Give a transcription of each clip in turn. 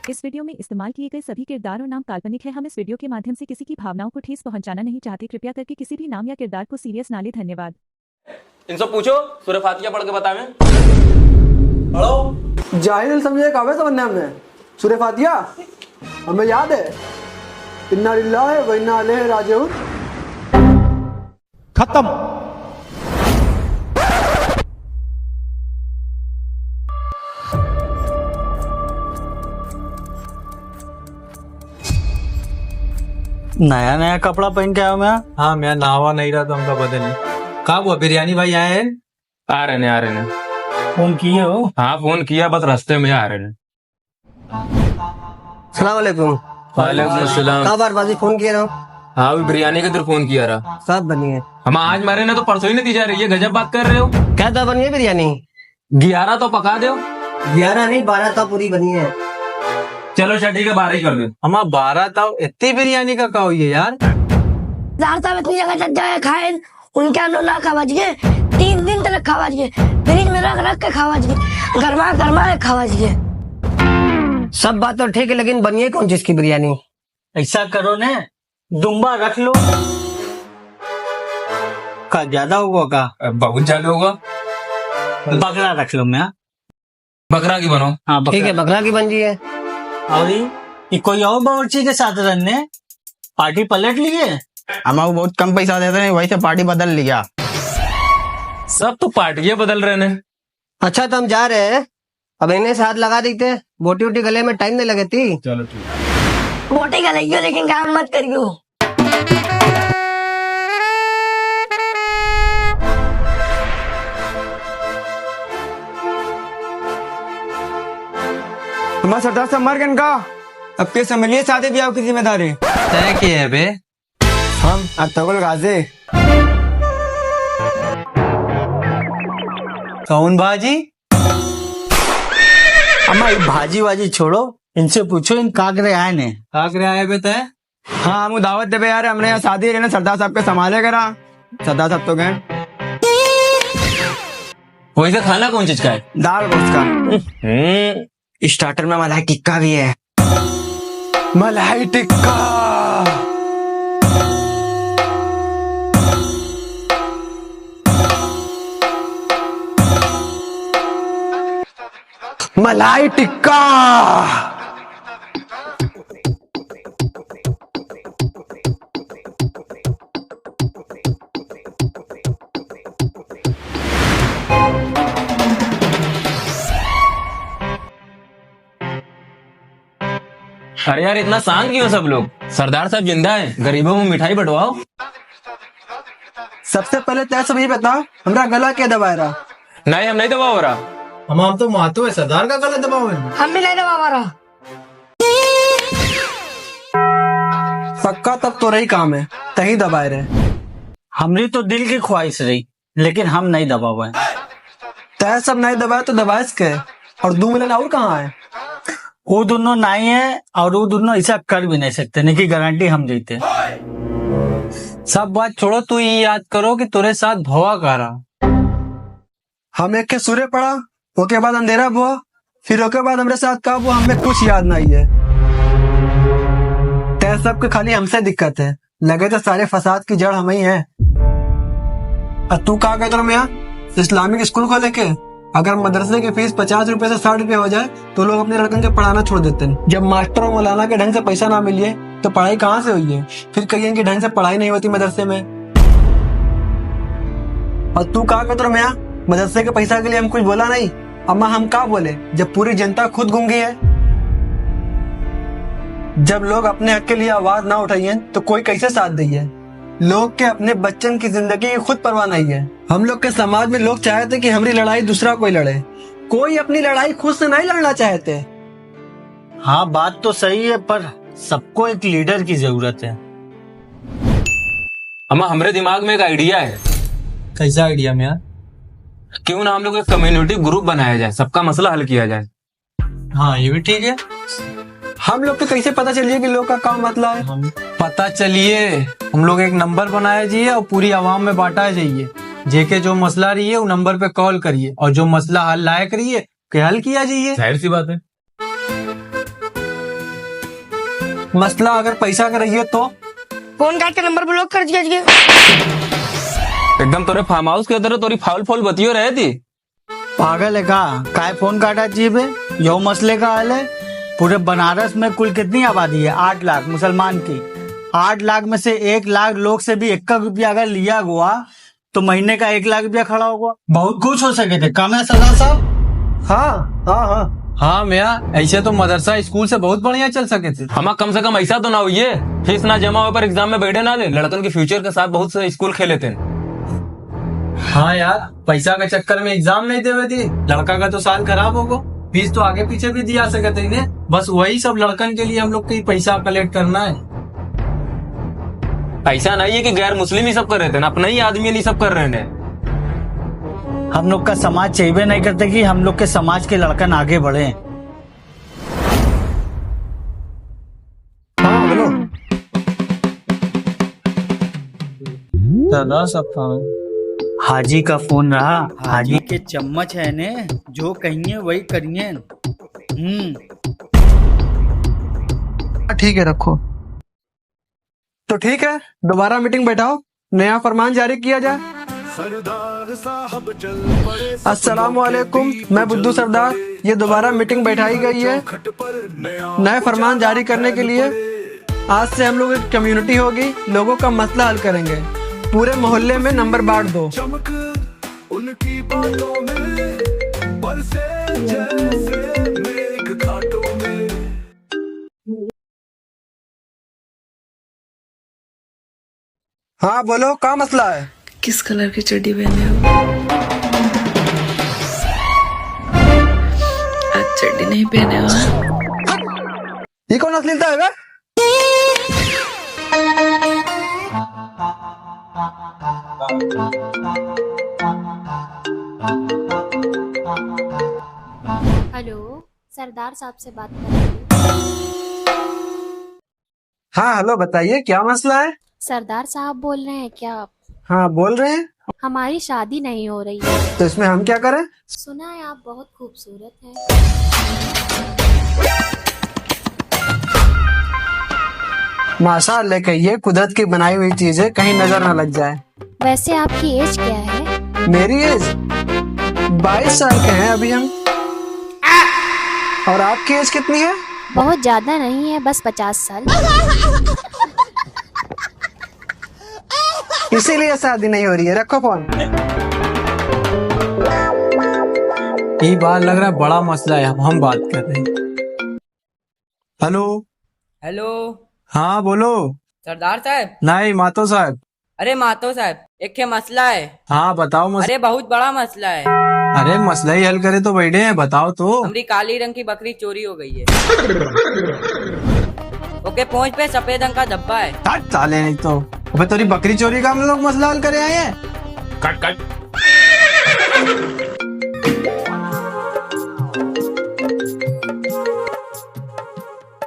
इस वीडियो में इस्तेमाल किए गए सभी किरदार और नाम काल्पनिक है। हम इस वीडियो के माध्यम से किसी की भावनाओं को ठेस पहुंचाना नहीं चाहते। कृपया करके किसी भी नाम या किरदार को सीरियस ना लें। धन्यवाद। इनसे पूछो सूरह फातिहा पढ़ के बतावें। पढ़ो। जाहिल समझे कावे समझने हमने सूरह फातिहा हमें याद है। इन्ना लिल्लाहि व इन्ना इलैहि राजिऊन। खत्म। नया नया कपड़ा पहन के आया मैं। हाँ मैं नहावा नहीं रहा था उनका बदल। कहा हुआ बिरयानी भाई आए हैं? आ रहे ने। फोन किए हो? हाँ फोन किया, बस रास्ते में आ रहे ने। सलाम वालेकुम। वालेकुम अस्सलाम। कहा बार बाजी फोन किया रहा हूँ। हाँ भी बिरयानी के तरफ फोन किया रहा। सब बनी है। हम आज मारे ने तो परसों ही नहीं जा रही है। गजब बात कर रहे हो। क्या था बनी है बिरयानी? 11 तो पका दो। 11 नहीं 12 तो पूरी बनी है। चलो अच्छा ठीक है 12 ही कर दो। हम 12 था इतनी बिरयानी का कहो ये यार। साहब इतनी जगह चच्चा खाए उनके अंदर ना खावाज गए। 3 दिन तक खावाज गए। फ्रिज में रख रख के खावाज गए। गर्मा गर्मा खावाज गए। सब बात तो ठीक है लेकिन बनी है कौन चीज की बिरयानी? ऐसा करो ने दुम्बा रख लो। का ज्यादा होगा का? बहुत ज्यादा होगा। बकरा रख लो मैं। बकरा की बनो। हाँ ठीक है बकरा की बन रही है। और ये कोई और बावर्ची के साथ रहने पार्टी पलट लिए। हमारे बहुत कम पैसा देते हैं वही से पार्टी बदल लिया। सब तो पार्टियां बदल रहे ने। अच्छा तो हम जा रहे हैं। अब इन्हें साथ लगा देते। बोटी वोटी गले में टाइम नहीं लगे थी। चलो ठीक। मोटे का लइयो लेकिन काम मत करियो। हमारा सरदार से मर गए का। अब के समझिए शादी ब्याह की जिम्मेदारी तय की है बे? हम अतगुल गाजी। कौन भाजी? अम्मा ये भाजी वाजी छोड़ो, इनसे पूछो इन काकरे आए ने। काकरे आए बे तय? हाँ हम दावत देवे यार। हमने यहाँ शादी है सरदार साहब के संभाले करा। सरदार साहब तो गए। वैसे खाना कौन चीज का है? दाल गोश्त का। स्टार्टर में मलाई टिक्का भी है। मलाई टिक्का। मलाई टिक्का। अरे यार इतना शांत क्यों सब लोग? सरदार साहब जिंदा है, गरीबों में मिठाई बंटवाओ। सबसे पहले तय सब ये बता हमारा गला क्या दबाए रहा? नहीं हम नहीं दबा हो रहा। हम तो मातो है सरदार का गला दबाओ। हम भी नहीं दबा रहा। पक्का तब तो रही काम है तही दबाए रहे। हमरी तो दिल की ख्वाहिश रही लेकिन हम नहीं दबा हुए। तय सब नहीं दबाए तो दबाए के और 2 मिलन और कहाँ है? वो दोनों नहीं है और वो दोनों ऐसा कर भी नहीं सकते, नहीं की गारंटी हम जीते। सब बात छोड़ो, तू ये याद करो कि तेरे साथ भवा का रहा। हम एक के सूर्य पड़ा, ओके बाद अंधेरा हुआ, फिर ओके बाद हमारे साथ का हुआ हमें कुछ याद नहीं है। तय सब के खाली हमसे दिक्कत है। लगे तो सारे फसाद की जड़ हम ही है। और तू कहा कहते मैं इस्लामिक स्कूल खोले के अगर मदरसे की फीस 50 रुपए से 60 रुपए हो जाए तो लोग अपने लड़कन के पढ़ाना छोड़ देते हैं। जब मास्टर और मौलाना के ढंग से पैसा ना मिलिए तो पढ़ाई कहाँ से हुई है? फिर कहिए कि ढंग से पढ़ाई नहीं होती मदरसे में। और तू कहा कहते मैं मदरसे के पैसा के लिए हम कुछ बोला नहीं। अम्मा हम क्या बोले जब पूरी जनता खुद गूंगी है? जब लोग अपने हक के लिए आवाज ना उठाइए तो कोई कैसे साथ दिए? लोग के अपने बच्चन की जिंदगी की खुद परवाह नहीं है। हम लोग के समाज में लोग चाहते कि हमारी लड़ाई दूसरा कोई लड़े। कोई अपनी लड़ाई खुद से नहीं लड़ना चाहते। हाँ बात तो सही है पर सबको एक लीडर की जरूरत है। अम्मा हमारे दिमाग में एक आइडिया है। कैसा आइडिया में यार? क्यों ना हम लोग एक कम्युनिटी ग्रुप बनाया जाए, सबका मसला हल किया जाए। हाँ ये भी ठीक है। हम लोग को कैसे पता चलिए कि लोग का काम मतला है? पता चलिए हम लोग एक नंबर बनाया जाइए और पूरी आवाम में बांटा जाइए। जेके जो मसला रही है वो नंबर पे कॉल करिए और जो मसला हल लायक रही है के हल किया जाइए। जाहिर सी बात है। मसला अगर पैसा का रही है तो फोन काट के नंबर ब्लॉक कर दिया जी। एकदम तोरे फार्म हाउस के उधर तोरी फाउल फाउल बतियो रहे थी। पागल है का काय फोन काटा चाहिए बे? यो मसले का हाल है। पूरे बनारस में कुल कितनी आबादी है? 8 लाख मुसलमान की। 8 लाख में से 1 लाख लोग से भी 1 रुपया अगर लिया हुआ तो महीने का 1 लाख रुपया खड़ा होगा। बहुत कुछ हो सके थे। कम है सरदार साहब? हाँ हाँ हाँ हाँ मियाँ, ऐसे तो मदरसा स्कूल से बहुत बढ़िया चल सके थे। हमारा कम से कम ऐसा तो ना हुई है फीस ना जमा हो पर एग्जाम में बैठे ना दे। लड़कन के फ्यूचर के साथ बहुत से स्कूल खेले थे। हाँ यार, पैसा के चक्कर में एग्जाम नहीं देवे थी, लड़का का तो साल खराब होगा। फीस तो आगे पीछे भी दिया सकते थे इन्हें, बस वही सब लड़कन के लिए हम लोग को पैसा कलेक्ट करना है। ऐसा नहीं है कि गैर मुस्लिम ही सब कर रहे थे ना, अपना ही आदमी नहीं सब कर रहे हैं। हम लोग का समाज चाहिए नहीं करते कि हम लोग के समाज के लड़कन आगे बढ़े। हाँ बोलो। सरदार साहब हाजी का फोन रहा। हाजी के चम्मच है ने, जो कहिए वही करिए। ठीक है रखो। तो ठीक है, दोबारा मीटिंग बैठाओ, नया फरमान जारी किया जाए। अस्सलामुअलैकुम, मैं बुद्धू सरदार। ये दोबारा मीटिंग बैठाई गई है नए फरमान जारी करने के लिए। आज से हम लोग एक कम्युनिटी होगी, लोगों का मसला हल करेंगे। पूरे मोहल्ले में नंबर बांट दो। उनकी बातों में बरसे जैसे मेघ घाटों में। हाँ बोलो, क्या मसला है? किस कलर की चड्डी पहने हो? आज चड्डी नहीं पहने हो? ये कौन अश्लीलता है बे? हेलो, सरदार साहब से बात कर रही हूँ। हाँ हेलो, बताइए क्या मसला है? सरदार साहब बोल रहे हैं क्या आप? हाँ बोल रहे हैं। हमारी शादी नहीं हो रही है। तो इसमें हम क्या करें? सुना है आप बहुत खूबसूरत हैं। माशाअल्लाह, कहिए कुदरत की बनाई हुई चीजें कहीं नजर न लग जाए। वैसे आपकी एज क्या है? मेरी एज 22 साल के हैं अभी हम। और आपकी एज कितनी है? बहुत ज्यादा नहीं है, बस 50 साल। इसीलिए शादी नहीं हो रही है। रखो फोन। ये बात लग रहा है बड़ा मसला है, हम बात कर रहे हैं। Hello hello. हाँ बोलो। सरदार साहब? नहीं, मातो साहब। अरे मातो साहब, एक के मसला है। हाँ बताओ मसला। अरे बहुत बड़ा मसला है। अरे मसला ही हल करे तो बैठे हैं, बताओ तो। हमारी काली रंग की बकरी चोरी हो गई है। ओके, पहुंच पे सफेद रंग का धब्बा है। चाले नहीं तो अबे तेरी बकरी चोरी का हम लोग मसला हल करे आए हैं। Cut cut.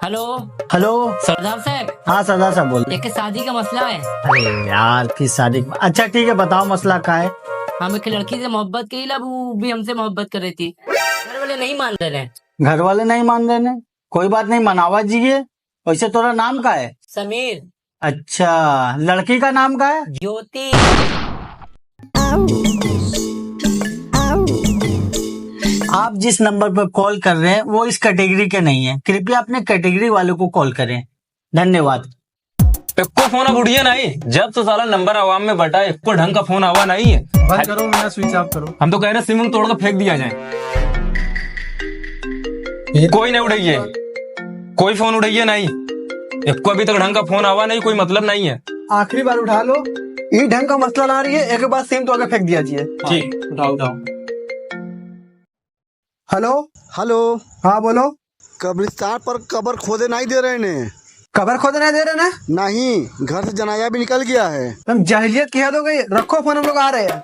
हेलो हेलो सरदार साहब। हाँ सरदार साहब बोल। एक शादी का मसला है। अरे यार किस शादी? अच्छा ठीक है, बताओ मसला क्या है? हम एक लड़की से मोहब्बत की, वो भी हमसे मोहब्बत कर रही थी। घर वाले नहीं मान रहे हैं। घर वाले नहीं मान रहे हैं? कोई बात नहीं, मनावा जीए। वैसे तोरा नाम क्या है? समीर। अच्छा, लड़की का नाम क्या है? ज्योति। आप जिस नंबर पर कॉल कर रहे हैं वो इस कैटेगरी के नहीं है। कृपया अपने कैटेगरी वालों को कॉल करें। धन्यवाद। इक्को फोन अब उड़िए नहीं, जब तो साला नंबर आवाम में बटा, इक्को ढंग का फोन आवा नहीं है। बंद करो, मेरा स्विच ऑफ करो। हम तो कह रहे हैं सिम तोड़ कर फेंक दिया जाए। कोई नहीं उड़ाइए, कोई फोन उड़ाइए नहीं। इक्को अभी तक ढंग का फोन आवा नहीं, कोई मतलब नहीं है। आखिरी बार उठा लो, ये ढंग का मसला ला रही है। एक बार सिम तो आगे फेंक दिया जाए। जी उठाओ उठाओ। Hello hello. हाँ बोलो। कब्रिस्तान पर कब्र खोदे नहीं दे रहे ने। कब्र खोदे नहीं दे रहे ना? नहीं, घर से जनाजा भी निकल गया है। तुम जाहिलियत की हद हो गई। रखो फोन, हम लोग आ रहे हैं।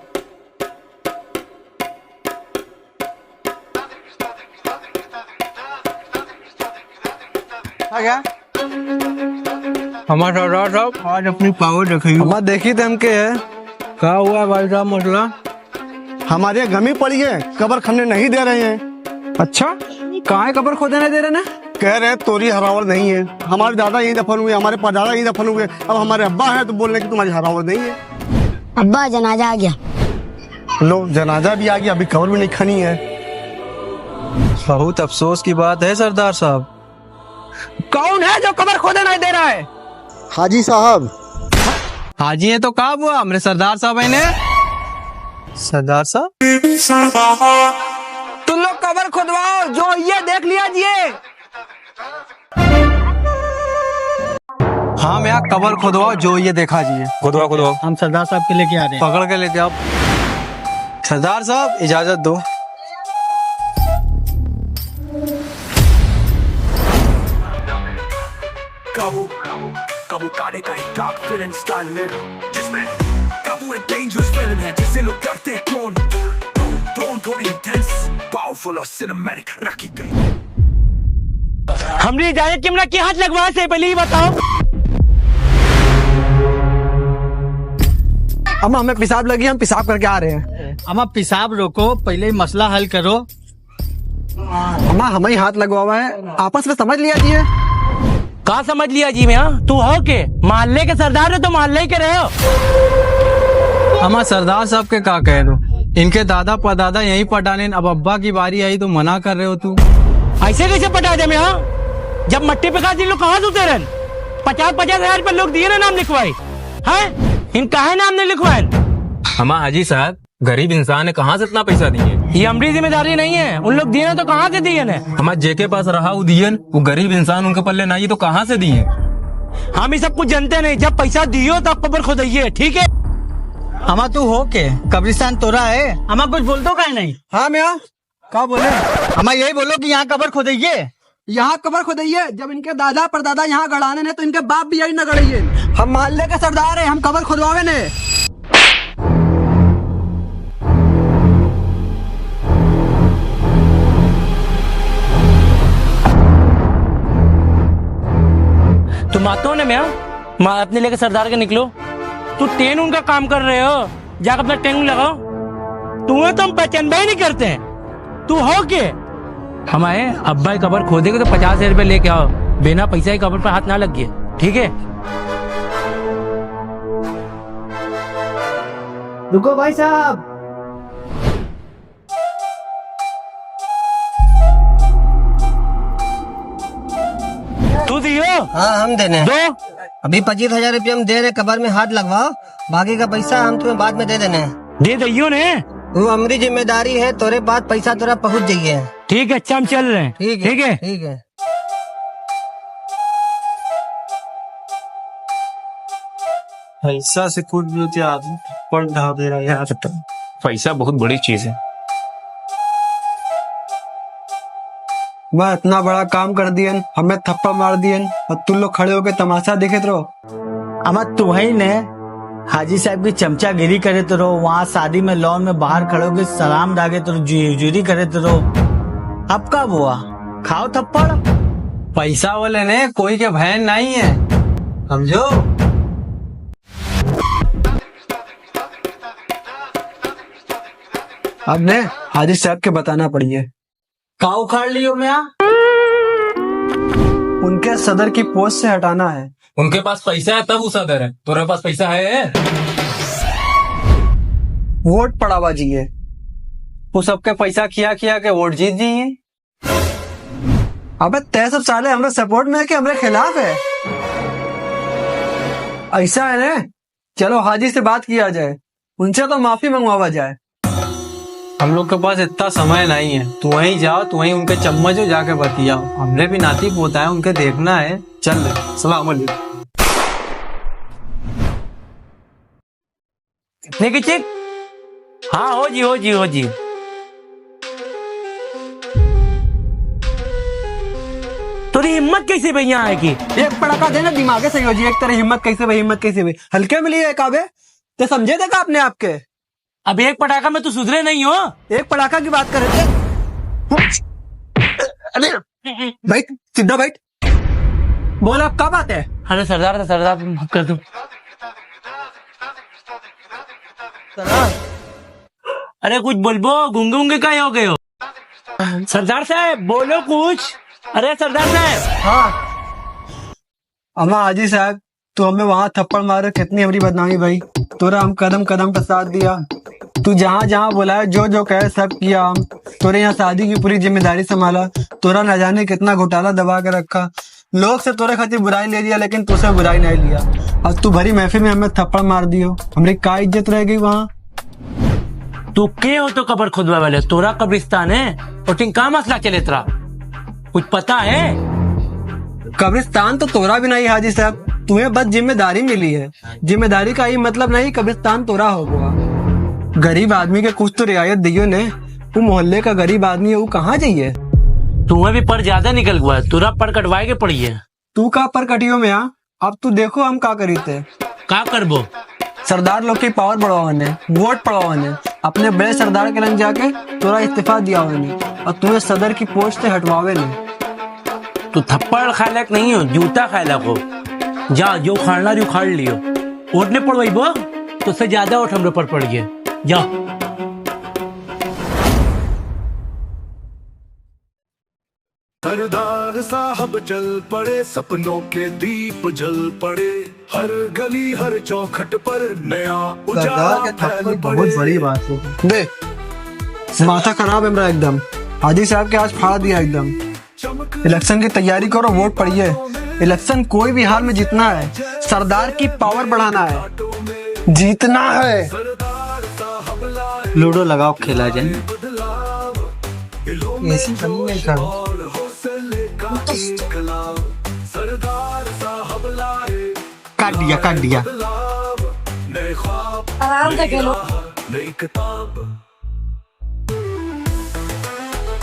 आ गया हमारा सरदार साहब आज अपनी पावर रखी। हमारा देखी थे हमके है। क्या हुआ भाई साहब मसला? हमारे यहाँ गमी पड़ी है, कब्र खनने नहीं दे रहे हैं। अच्छा, कहाँ है कब्र खोदे नहीं दे रहे ना? कह रहे हैं तोरी हरावर नहीं है। हमारे दादा यही दफन हुए, हमारे परदादा यही दफन हुए, अब हमारे अब्बा है तो बोल रहे कि तुम्हारी हरावर नहीं है। अब्बा जनाजा आ गया। लो जनाजा भी आ गया, अभी कब्र भी नहीं खनी है। बहुत अफसोस की बात है सरदार साहब। कौन है जो कब्र खोदे नहीं दे रहा है? हाजी साहब। हाजी है तो कब हुआ? हमारे सरदार साहब है ने। सरदार साहब तुम लोग कब्र खुदवाओ, जो ये देख लिया जी। हाँ मैं कब्र खुदवाओ, जो ये देखा जी। खुदवा खुदवा। हम सरदार साहब के लेके आ रहे हैं। पकड़ के लेके आप। सरदार साहब इजाजत दो। काबू काटे का एक डार्क फिल्म स्टाइल में, जिसमें काबू एक डेंजरस फिल्म है जिसे लोग करते क्लोन। टोन थोड़ी इंटेंस, पावरफुल और सिनेमैटिक रखी गई। हमने इजाजत किमरा की हाथ लगवाया से पहले ही बताओ। अम्मा हमें पेशाब लगी, हम पेशाब करके आ रहे हैं। अम्मा पेशाब रोको, पहले ही मसला हल करो। अम्मा हमें ही हाथ लगवा हुआ है, आपस में समझ लिया जी। कहाँ समझ लिया जी मैं? तू हो के मोहल्ले के सरदार हो तो मोहल्ले के रहे हो। अम्मा सरदार साहब के का कह दो, इनके दादा परदादा यही पटाने, अब अब्बा की बारी आई तो मना कर रहे हो तू। ऐसे कैसे पटा दे मैं? जब मट्टी पे खा लोग कहाँ सुते रहे? 50-50 हजार रुपए लोग दिए ना, नाम लिखवाए हैं? इन काहे नाम नहीं लिखवाए? हमा हाजी साहब गरीब इंसान है, कहाँ से इतना पैसा दिए? ये हमारी जिम्मेदारी नहीं है। उन लोग दिए ना तो कहाँ से दिए ने? हमारे जेके पास रहा वो दिए, वो गरीब इंसान उनके पल्ले नहीं तो कहाँ से दिए? हम ये सब कुछ जानते नहीं। जब पैसा दियो तब कब्र खोदिए, ठीक है? अम्मा तू हो के कब्रिस्तान तोरा है। अम्मा कुछ बोल दो कहीं नहीं। हाँ मियाँ क्या बोले? अम्मा यही बोलो कि यहाँ कब्र खोदिए। यहाँ कब्र खोदिए। जब इनके दादा परदादा यहाँ गड़ाने ने तो इनके बाप भी यही न गड़िए। हम मोहल्ले के सरदार है, हम कब्र खुदवावे ने। तुम आते हो ना मैं अपने लेके सरदार के निकलो। तू टेन उनका काम कर रहे हो, जाकर अपना टेन लगाओ। तुम्हें तो हम पहचान भी नहीं करते हैं। तू हो के हमारे अब्बा की कब्र खोदेगे तो 50 हजार रुपए लेके आओ। बिना पैसा की कब्र पर हाथ ना लग गए, ठीक है? रुको भाई साहब। तू दियो? हाँ हम देने दो। अभी 25,000 रुपये हम दे रहे, कब्र में हाथ लगवाओ, बाकी का पैसा हम तुम्हें बाद में दे देने। दे दियो ने। वो हमारी जिम्मेदारी है, तोरे बाद पैसा तोरा पहुँच जाइए। ठीक है, अच्छा हम चल रहे हैं। ठीक है ठीक है, ठीक है। पैसा से कुछ भी होती आदमी पर ढा दे रहा है यार। पैसा बहुत बड़ी चीज है। मैं इतना बड़ा काम कर दियन, हमें थप्पा मार दियन और तुम लोग खड़े होके तमाशा देखे रहो। अम्मा तुम्हें ने हाजी साहब की चमचागिरी करे तो रहो, वहाँ शादी में लॉन में बाहर खड़े होके सलाम दागे तो जुरी करे तो रहो। अब कब हुआ? खाओ थप्पड़। पैसा वाले ने कोई के भय नहीं है, समझो। अब ने हाजी साहब के बताना पड़िए। का उखाड़ लियो मैं? उनके सदर की पोस्ट से हटाना है। उनके पास पैसा है तब वो सदर है, तुम्हारे पास पैसा है? वोट पड़ावा जिए। वो सबके पैसा खिया खिया के वोट जीत जाइए। अबे तय सब साले हमारे सपोर्ट में है कि हमारे खिलाफ है? ऐसा है ना, चलो हाजी से बात किया जाए, उनसे तो माफी मंगवावा जाए। हम लोग के पास इतना समय नहीं है। तू वहीं जाओ, तू वहीं उनके चम्मच हो जाके बतियाओ। हमने भी नाती पोता है, उनके देखना है। चल सलाम अलैकुम। कितने की चेक? हाँ हो जी, हो जी, हो जी। तेरी हिम्मत कैसे भाई यहाँ आएगी? एक पड़ाका देना दिमागे सही हो जी। एक तरह हिम्मत कैसे भाई, हिम्मत कैसे भाई? हल्के में लिए काबे तो समझे थे अपने आपके। अब एक पटाखा में तू सुधरे नहीं हो। एक पटाखा की बात कर रहे थे। अरे बैठ, सीधा बैठ। बोल अब क्या बात है? अरे सरदार था, सरदार माफ कर दो। अरे कुछ बोलबो, गुंगे गुंगे का हो गए हो? सरदार साहब बोलो कुछ। अरे सरदार साहब। हाँ अम्मा हाजी साहब, तू हमें वहाँ थप्पड़ मारे कितनी हमारी बदनामी भाई। तोरा हम कदम कदम पे साथ दिया, तू जहाँ जहाँ बुलाया जो जो कहे सब किया। हम तोरे यहाँ शादी की पूरी जिम्मेदारी संभाला, तोरा न जाने कितना घोटाला दबा के रखा। लोग से तोरे खातिर बुराई ले लिया लेकिन तुझसे बुराई नहीं लिया। अब तू भरी महफिल में हमें थप्पड़ मार दियो, हमारी क्या इज्जत रह गई वहाँ। तू के हो तो कब्र खुदवा वाले, तोरा कब्रिस्तान है और टिंग का मसला चले तेरा कुछ पता है? कब्रिस्तान तो तोरा भी नहीं हाजी साहब, तुम्हें बस जिम्मेदारी मिली है। जिम्मेदारी का ही मतलब नहीं कब्रिस्तान तोरा हो गया। गरीब आदमी के कुछ तो रियायत दियो ने। वो मोहल्ले का गरीब आदमी है, वो कहाँ जाइए। तुम्हें भी पर ज्यादा निकल हुआ है, तुरा पर कटवाए के पड़ी है। तू का पर कटियो में आ, अब तू देखो हम का करी थे। का करबो? सरदार लोग की पावर बढ़ावाने, वोट पड़वाने, अपने बड़े सरदार के लंग जाके तोरा इस्तीफा दिया होने और तुम्हें सदर की पोस्ट से हटवावे ने। तू थप्पड़ खाए लायक नहीं हो, जूता खाए लायक हो। जा जो खाना रू खाड़ लियो। ओटने पड़वाई बो तो से ज्यादा ओट हमरे पर पड़ गए। जा सरदार साहब चल पड़े, सपनों के दीप जल पड़े, हर गली हर चौखट पर नया उजाला फैल पड़े। बहुत बड़ी बात है। देख माथा खराब है मेरा एकदम। हाजी साहब के आज फाड़ दिया एकदम। इलेक्शन की तैयारी करो, वोट पड़िए। इलेक्शन कोई भी हाल में जीतना है, सरदार की पावर बढ़ाना है, जीतना है। लूडो लगाओ खेला जाए। ऐसी बंदी नहीं करो। काट दिया आराम से खेलो। नई किताब